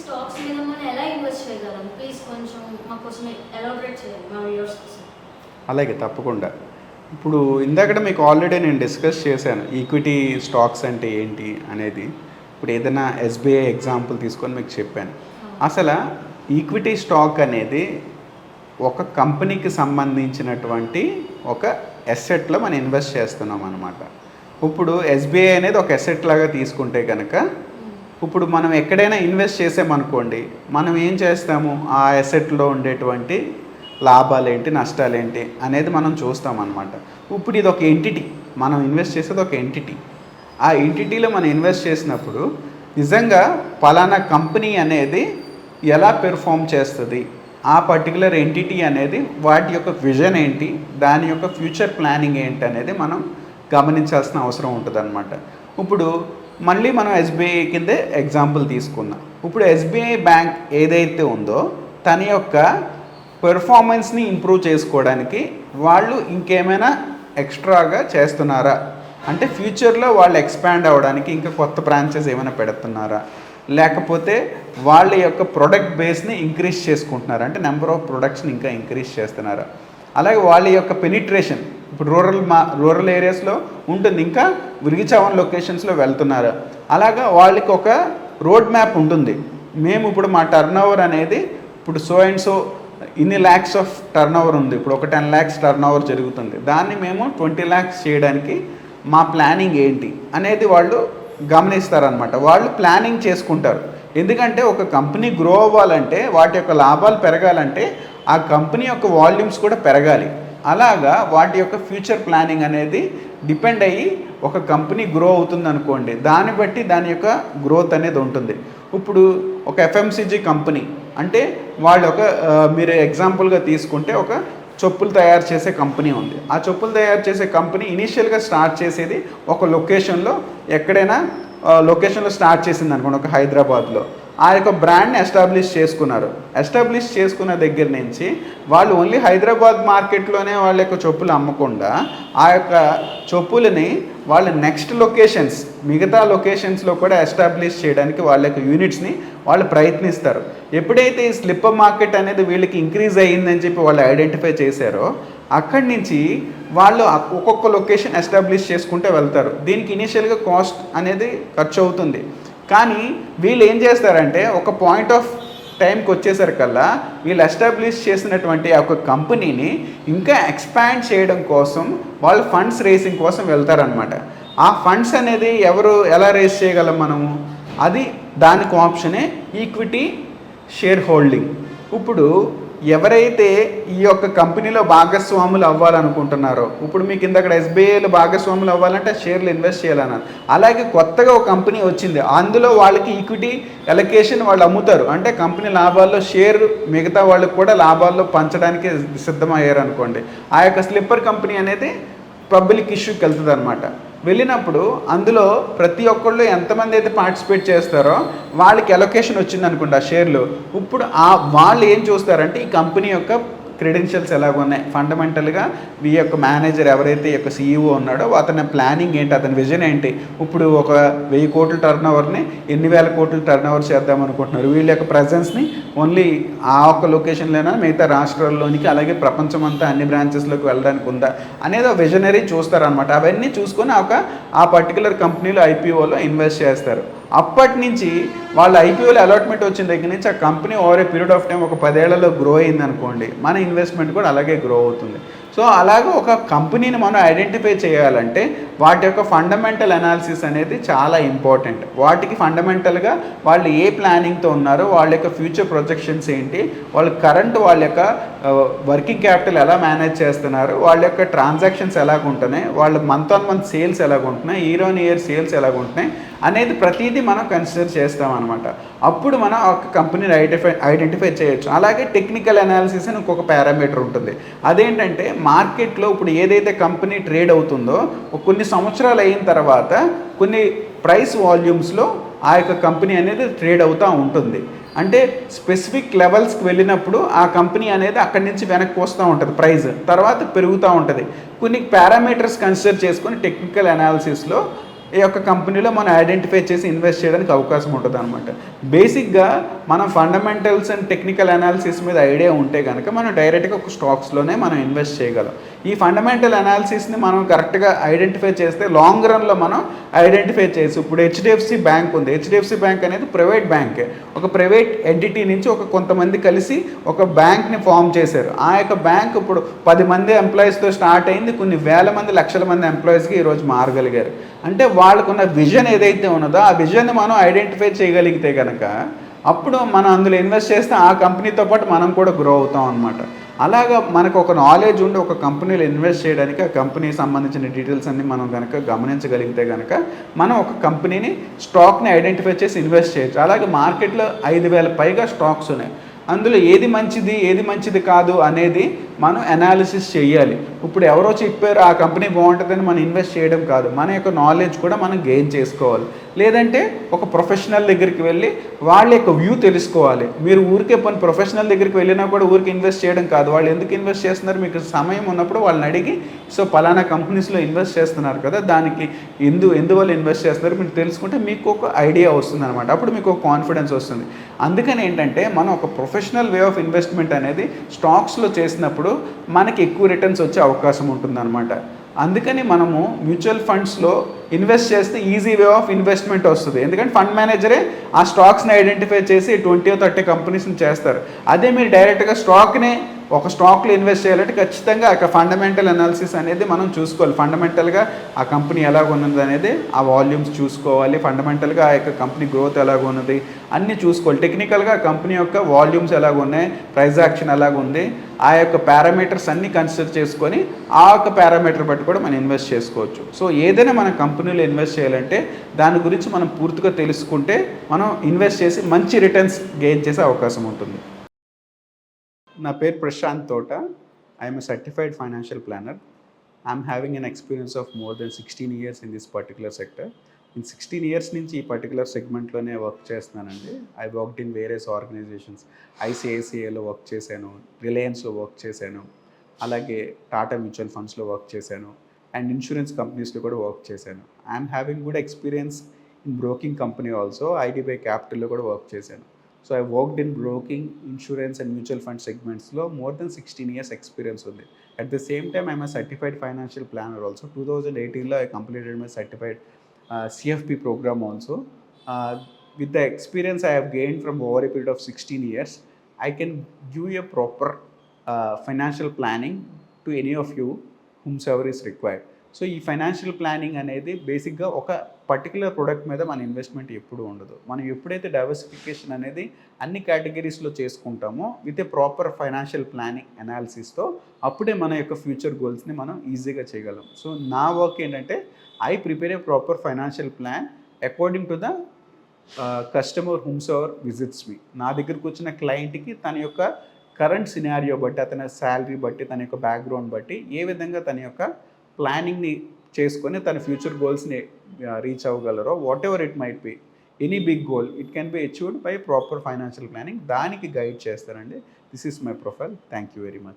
Stocks మీద మనం ఎలా ఇన్వెస్ట్ చేయగలం? ప్లీజ్ కొంచెం మా కోసం ఎలాబరేట్ చేయండి మా వ్యూవర్స్ కోసం. అలాగే తప్పకుండా. ఇప్పుడు ఇందాకడ మీకు ఆల్రెడీ నేను డిస్కస్ చేశాను ఈక్విటీ స్టాక్స్ అంటే ఏంటి అనేది. ఇప్పుడు ఏదైనా ఎస్బీఐ ఎగ్జాంపుల్ తీసుకొని మీకు చెప్పాను. అసలు ఈక్విటీ స్టాక్ అనేది ఒక కంపెనీకి సంబంధించినటువంటి ఒక ఎసెట్లో మనం ఇన్వెస్ట్ చేస్తున్నాం అనమాట. ఇప్పుడు ఎస్బీఐ అనేది ఒక ఎసెట్ లాగా తీసుకుంటే కనుక ఇప్పుడు మనం ఎక్కడైనా ఇన్వెస్ట్ చేసామనుకోండి, మనం ఏం చేస్తాము, ఆ ఎసెట్లో ఉండేటువంటి లాభాలేంటి నష్టాలేంటి అనేది మనం చూస్తామన్నమాట. ఇప్పుడు ఇది ఒక ఎంటిటీ, మనం ఇన్వెస్ట్ చేసేది ఒక ఎంటిటీ. ఆ ఎంటిటీలో మనం ఇన్వెస్ట్ చేసినప్పుడు నిజంగా పలానా కంపెనీ అనేది ఎలా పెర్ఫామ్ చేస్తుంది, ఆ పర్టికులర్ ఎంటిటీ అనేది వాటి యొక్క విజన్ ఏంటి, దాని యొక్క ఫ్యూచర్ ప్లానింగ్ ఏంటి అనేది మనం గమనించాల్సిన అవసరం ఉంటుందన్నమాట. ఇప్పుడు మళ్ళీ మనం ఎస్బీఐ కిందే ఎగ్జాంపుల్ తీసుకుందాం. ఇప్పుడు ఎస్బీఐ బ్యాంక్ ఏదైతే ఉందో తన యొక్క పెర్ఫార్మెన్స్ని ఇంప్రూవ్ చేసుకోవడానికి వాళ్ళు ఇంకేమైనా ఎక్స్ట్రాగా చేస్తున్నారా, అంటే ఫ్యూచర్లో వాళ్ళు ఎక్స్పాండ్ అవ్వడానికి ఇంకా కొత్త బ్రాంచెస్ ఏమైనా పెడుతున్నారా, లేకపోతే వాళ్ళ యొక్క ప్రొడక్ట్ బేస్ని ఇంక్రీజ్ చేసుకుంటున్నారా, అంటే నెంబర్ ఆఫ్ ప్రొడక్ట్స్ని ఇంకా ఇంక్రీజ్ చేస్తున్నారా, అలాగే వాళ్ళ యొక్క పెనిట్రేషన్ ఇప్పుడు రూరల్ ఏరియాస్లో ఉంటుంది, ఇంకా విరిగిచావన్ లొకేషన్స్లో వెళ్తున్నారు. అలాగా వాళ్ళకి ఒక రోడ్ మ్యాప్ ఉంటుంది. మేము ఇప్పుడు మా టర్న్ ఓవర్ అనేది ఇప్పుడు సో అండ్ సో ఇన్ని ల్యాక్స్ ఆఫ్ టర్న్ ఓవర్ ఉంది, ఇప్పుడు ఒక 10 lakhs టర్న్ ఓవర్ జరుగుతుంది, దాన్ని మేము 20 lakhs చేయడానికి మా ప్లానింగ్ ఏంటి అనేది వాళ్ళు గమనిస్తారనమాట. వాళ్ళు ప్లానింగ్ చేసుకుంటారు. ఎందుకంటే ఒక కంపెనీ గ్రో అవ్వాలంటే, వాటి యొక్క లాభాలు పెరగాలంటే ఆ కంపెనీ యొక్క వాల్యూమ్స్ కూడా పెరగాలి. అలాగా వాటి యొక్క ఫ్యూచర్ ప్లానింగ్ అనేది డిపెండ్ అయ్యి ఒక కంపెనీ గ్రో అవుతుంది అనుకోండి, దాన్ని బట్టి దాని యొక్క గ్రోత్ అనేది ఉంటుంది. ఇప్పుడు ఒక ఎఫ్ఎంసీజీ కంపెనీ అంటే వాళ్ళు ఒక మీరు ఎగ్జాంపుల్గా తీసుకుంటే ఒక చెప్పులు తయారు చేసే కంపెనీ ఉంది. ఆ చెప్పులు తయారు చేసే కంపెనీ ఇనీషియల్గా స్టార్ట్ చేసేది ఒక లొకేషన్లో, ఎక్కడైనా లొకేషన్లో స్టార్ట్ చేసింది అనుకోండి, ఒక హైదరాబాద్లో. ఆ యొక్క బ్రాండ్ని ఎస్టాబ్లిష్ చేసుకున్నారు. ఎస్టాబ్లిష్ చేసుకున్న దగ్గర నుంచి వాళ్ళు ఓన్లీ హైదరాబాద్ మార్కెట్లోనే వాళ్ళ యొక్క చెప్పులు అమ్మకుండా ఆ యొక్క చెప్పులని వాళ్ళ నెక్స్ట్ లొకేషన్స్, మిగతా లొకేషన్స్లో కూడా ఎస్టాబ్లిష్ చేయడానికి వాళ్ళ యొక్క యూనిట్స్ని వాళ్ళు ప్రయత్నిస్తారు. ఎప్పుడైతే ఈ స్లిప్పర్ మార్కెట్ అనేది వీళ్ళకి ఇంక్రీజ్ అయ్యిందని చెప్పి వాళ్ళు ఐడెంటిఫై చేశారో, అక్కడి నుంచి వాళ్ళు ఒక్కొక్క లొకేషన్ ఎస్టాబ్లిష్ చేసుకుంటే వెళ్తారు. దీనికి ఇనీషియల్గా కాస్ట్ అనేది ఖర్చు అవుతుంది. కానీ వీళ్ళు ఏం చేస్తారంటే ఒక పాయింట్ ఆఫ్ టైంకి వచ్చేసరికల్లా వీళ్ళు ఎస్టాబ్లిష్ చేసినటువంటి ఒక కంపెనీని ఇంకా ఎక్స్పాండ్ చేయడం కోసం వాళ్ళు ఫండ్స్ రేసింగ్ కోసం వెళ్తారనమాట. ఆ ఫండ్స్ అనేది ఎలా రేస్ చేయగలం మనము, అది దానికి ఆప్షనే ఈక్విటీ షేర్ హోల్డింగ్. ఇప్పుడు ఎవరైతే ఈ యొక్క కంపెనీలో భాగస్వాములు అవ్వాలనుకుంటున్నారో, ఇప్పుడు మీకు ఇందక్కడ ఎస్బీఐలో భాగస్వాములు అవ్వాలంటే షేర్లు ఇన్వెస్ట్ చేయాలన్నారు. అలాగే కొత్తగా ఒక కంపెనీ వచ్చింది, అందులో వాళ్ళకి ఈక్విటీ ఎలకేషన్ వాళ్ళు అమ్ముతారు, అంటే కంపెనీ లాభాల్లో షేర్ మిగతా వాళ్ళకి కూడా లాభాల్లో పంచడానికి సిద్ధమయ్యారు అనుకోండి. ఆ యొక్క స్లిప్పర్ కంపెనీ అనేది పబ్లిక్ ఇష్యూకి వెళ్తుంది అనమాట. వెళ్ళినప్పుడు అందులో ప్రతి ఒక్కళ్ళు ఎంతమంది అయితే పార్టిసిపేట్ చేస్తారో వాళ్ళకి ఎలొకేషన్ వచ్చింది అనుకోండి ఆ షేర్లు. ఇప్పుడు వాళ్ళు ఏం చూస్తారంటే ఈ కంపెనీ యొక్క క్రెడెన్షియల్స్ ఎలాగున్నాయి, ఫండమెంటల్గా ఈ యొక్క మేనేజర్ ఎవరైతే ఈ యొక్క సీఈఓ ఉన్నాడో అతని ప్లానింగ్ ఏంటి, అతని విజన్ ఏంటి, ఇప్పుడు ఒక 1000 కోట్ల టర్న్ ఓవర్ని ఎన్ని వేల కోట్ల టర్న్ ఓవర్ చేద్దాం అనుకుంటున్నారు, వీళ్ళ యొక్క ప్రజెన్స్ని ఓన్లీ ఆ ఒక్క లొకేషన్లోనే మిగతా రాష్ట్రాల్లోనికి అలాగే ప్రపంచం అంతా అన్ని బ్రాంచెస్లోకి వెళ్ళడానికి ఉందా అనేది ఒక విజనరీ చూస్తారనమాట. అవన్నీ చూసుకొని ఆ పర్టికులర్ కంపెనీలో ఐపీఓలో ఇన్వెస్ట్ చేస్తారు. అప్పటి నుంచి వాళ్ళ ఐపీఓలో అలాట్మెంట్ వచ్చిన దగ్గర నుంచి ఆ company over a period of time ఒక 10 ఏళ్లలో గ్రో అయింది అనుకోండి, మన ఇన్వెస్ట్మెంట్ కూడా అలాగే గ్రో అవుతుంది. సో అలాగే ఒక కంపెనీని మనం ఐడెంటిఫై చేయాలంటే వాటి యొక్క ఫండమెంటల్ అనాలిసిస్ అనేది చాలా ఇంపార్టెంట్. వాటికి ఫండమెంటల్గా వాళ్ళు ఏ ప్లానింగ్తో ఉన్నారో, వాళ్ళ యొక్క ఫ్యూచర్ ప్రొజెక్షన్స్ ఏంటి, వాళ్ళ యొక్క వర్కింగ్ క్యాపిటల్ ఎలా మేనేజ్ చేస్తున్నారు, వాళ్ళ యొక్క ట్రాన్సాక్షన్స్ ఎలాగుంటున్నాయి, వాళ్ళ మంత్ ఆన్ మంత్ సేల్స్ ఎలాగుంటున్నాయి, ఇయర్ ఆన్ ఇయర్ సేల్స్ ఎలాగుంటున్నాయి అనేది ప్రతిదీ మనం కన్సిడర్ చేస్తామన్నమాట. అప్పుడు మనం ఒక కంపెనీని ఐడెంటిఫై చేయొచ్చు. అలాగే టెక్నికల్ అనాలిసిస్ అని ఇంకొక పారామీటర్ ఉంటుంది. అదేంటంటే మార్కెట్లో ఇప్పుడు ఏదైతే కంపెనీ ట్రేడ్ అవుతుందో కొన్ని సంవత్సరాలు అయిన తర్వాత కొన్ని ప్రైస్ వాల్యూమ్స్లో ఆ యొక్క కంపెనీ అనేది ట్రేడ్ అవుతూ ఉంటుంది. అంటే స్పెసిఫిక్ లెవెల్స్కి వెళ్ళినప్పుడు ఆ కంపెనీ అనేది అక్కడి నుంచి వెనక్కి వస్తూ ఉంటుంది, ప్రైస్ తర్వాత పెరుగుతూ ఉంటుంది. కొన్ని పారామీటర్స్ కన్సిడర్ చేసుకొని టెక్నికల్ అనాలిసిస్లో ఈ యొక్క కంపెనీలో మనం ఐడెంటిఫై చేసి ఇన్వెస్ట్ చేయడానికి అవకాశం ఉంటుంది అనమాట. బేసిక్గా మనం ఫండమెంటల్స్ అండ్ టెక్నికల్ అనాలిసిస్ మీద ఐడియా ఉంటే కనుక మనం డైరెక్ట్గా ఒక స్టాక్స్లోనే మనం ఇన్వెస్ట్ చేయగలం. ఈ ఫండమెంటల్ అనాలిసిస్ని మనం కరెక్ట్గా ఐడెంటిఫై చేస్తే లాంగ్ రన్లో మనం ఐడెంటిఫై చేసి ఇప్పుడు హెచ్డిఎఫ్సి బ్యాంక్ ఉంది. హెచ్డిఎఫ్సి బ్యాంక్ అనేది ప్రైవేట్ బ్యాంకే. ఒక ప్రైవేట్ ఎంటిటీ నుంచి కొంతమంది కలిసి ఒక బ్యాంక్ని ఫామ్ చేశారు. ఆ యొక్క బ్యాంక్ ఇప్పుడు 10 మంది ఎంప్లాయీస్తో స్టార్ట్ అయింది, కొన్ని వేల మంది లక్షల మంది ఎంప్లాయీస్కి ఈరోజు మారగలిగారు. అంటే వాళ్ళకున్న విజన్ ఏదైతే ఉన్నదో ఆ విజన్ని మనం ఐడెంటిఫై చేయగలిగితే కనుక అప్పుడు మనం అందులో ఇన్వెస్ట్ చేస్తే ఆ కంపెనీతో పాటు మనం కూడా గ్రో అవుతాం అనమాట. అలాగా మనకు ఒక నాలెడ్జ్ ఉండి ఒక కంపెనీలో ఇన్వెస్ట్ చేయడానికి ఆ కంపెనీకి సంబంధించిన డీటెయిల్స్ అన్ని మనం కనుక గమనించగలిగితే కనుక మనం ఒక కంపెనీని స్టాక్ని ఐడెంటిఫై చేసి ఇన్వెస్ట్ చేయొచ్చు. అలాగే మార్కెట్లో 5,000 పైగా స్టాక్స్ ఉన్నాయి. అందులో ఏది మంచిది కాదు అనేది మనం అనాలిసిస్ చేయాలి. ఇప్పుడు ఎవరో చెప్పారు ఆ కంపెనీ బాగుంటుందని మనం ఇన్వెస్ట్ చేయడం కాదు, మన యొక్క నాలెడ్జ్ కూడా మనం గెయిన్ చేసుకోవాలి. లేదంటే ఒక ప్రొఫెషనల్ దగ్గరికి వెళ్ళి వాళ్ళ యొక్క వ్యూ తెలుసుకోవాలి. మీరు ఊరికే ప్రొఫెషనల్ దగ్గరికి వెళ్ళినా కూడా ఊరికి ఇన్వెస్ట్ చేయడం కాదు. వాళ్ళు ఎందుకు ఇన్వెస్ట్ చేస్తున్నారు, మీకు సమయం ఉన్నప్పుడు వాళ్ళని అడిగి సో పలానా కంపెనీస్లో ఇన్వెస్ట్ చేస్తున్నారు కదా, దానికి ఎందువల్ల ఇన్వెస్ట్ చేస్తున్నారు మీరు తెలుసుకుంటే మీకు ఒక ఐడియా వస్తుంది అనమాట. అప్పుడు మీకు ఒక కాన్ఫిడెన్స్ వస్తుంది. అందుకని ఏంటంటే మనం ఒక ప్రొఫెషనల్ వే ఆఫ్ ఇన్వెస్ట్మెంట్ అనేది స్టాక్స్లో చేసినప్పుడు మనకి ఎక్కువ రిటర్న్స్ వచ్చే అవకాశం ఉంటుందన్నమాట. అందుకని మనము మ్యూచువల్ ఫండ్స్లో ఇన్వెస్ట్ చేస్తే ఈజీ వే ఆఫ్ ఇన్వెస్ట్మెంట్ వస్తుంది. ఎందుకంటే ఫండ్ మేనేజరే ఆ స్టాక్స్ని ఐడెంటిఫై చేసి 20-30 కంపెనీస్ని చేస్తారు. అదే మీరు డైరెక్ట్గా ఒక స్టాక్లో ఇన్వెస్ట్ చేయాలంటే ఖచ్చితంగా ఆ ఫండమెంటల్ అనాలిసిస్ అనేది మనం చూసుకోవాలి. ఫండమెంటల్గా ఆ కంపెనీ ఎలాగ ఉన్నది అనేది ఆ వాల్యూమ్స్ చూసుకోవాలి. ఫండమెంటల్గా ఆ యొక్క కంపెనీ గ్రోత్ ఎలాగ ఉన్నది అన్నీ చూసుకోవాలి. టెక్నికల్గా ఆ కంపెనీ యొక్క వాల్యూమ్స్ ఎలాగ ఉన్నాయి, ప్రైస్ యాక్షన్ ఎలాగ ఉంది, ఆ యొక్క పారామీటర్స్ అన్నీ కన్సిడర్ చేసుకొని ఆ యొక్క పారామీటర్ బట్టి కూడా మనం ఇన్వెస్ట్ చేసుకోవచ్చు. సో ఏదైనా మన కంపెనీలో ఇన్వెస్ట్ చేయాలంటే దాని గురించి మనం పూర్తిగా తెలుసుకుంటే మనం ఇన్వెస్ట్ చేసి మంచి రిటర్న్స్ గెయిన్ చేసే అవకాశం ఉంటుంది. నా పేరు Prashant Thota. I'm a certified financial planner. I'm having an experience of more than 16 years in this particular sector. In 16 years నుంచి ఈ పర్టికులర్ సెగ్మెంట్లోనే వర్క్ చేస్తున్నానండి. I worked in various organisations. ఐసిఐసిఐలో వర్క్ చేశాను, రిలయన్స్లో వర్క్ చేశాను, అలాగే టాటా మ్యూచువల్ ఫండ్స్లో వర్క్ చేశాను, అండ్ ఇన్సూరెన్స్ కంపెనీస్లో కూడా వర్క్ చేశాను. I'm having good experience in broking company also. IDBI క్యాపిటల్లో కూడా వర్క్ చేశాను. So I worked in broking, insurance and mutual fund సెగ్మెంట్స్లో మోర్ దెన్ 16 years ఎక్స్పీరియన్స్ ఉంది. At the same time I'm a certified financial planner also. 2018లో I completed my certified CFP program also. With the experience I have gained from over a period of 16 years, I can give a proper financial planning to any of you whomsoever is required. So ఈ financial planning అనేది బేసిక్గా ఒక particular product మీద మన investment ఎప్పుడు ఉండదు. మనం ఎప్పుడైతే డైవర్సిఫికేషన్ అనేది అన్ని కేటగిరీస్లో చేసుకుంటామో with a proper financial planning అనాలిసిస్తో అప్పుడే మన యొక్క ఫ్యూచర్ గోల్స్ని మనం ఈజీగా చేయగలం. సో నా వర్క్ ఏంటంటే I prepare a proper financial plan according to the customer whomsoever visits me. నా దగ్గరకు వచ్చిన క్లయింట్కి తన యొక్క కరెంట్ సినారియో బట్టి, అతని శాలరీ బట్టి, తన యొక్క బ్యాక్గ్రౌండ్ బట్టి ఏ విధంగా తన యొక్క ప్లానింగ్ని చేసుకొని తన ఫ్యూచర్ గోల్స్ని రీచ్ అవ్వగలరో, whatever it might be, any big goal it can be achieved by proper financial planning. దానికి గైడ్ చేస్తారండి. This is my profile. Thank you very much.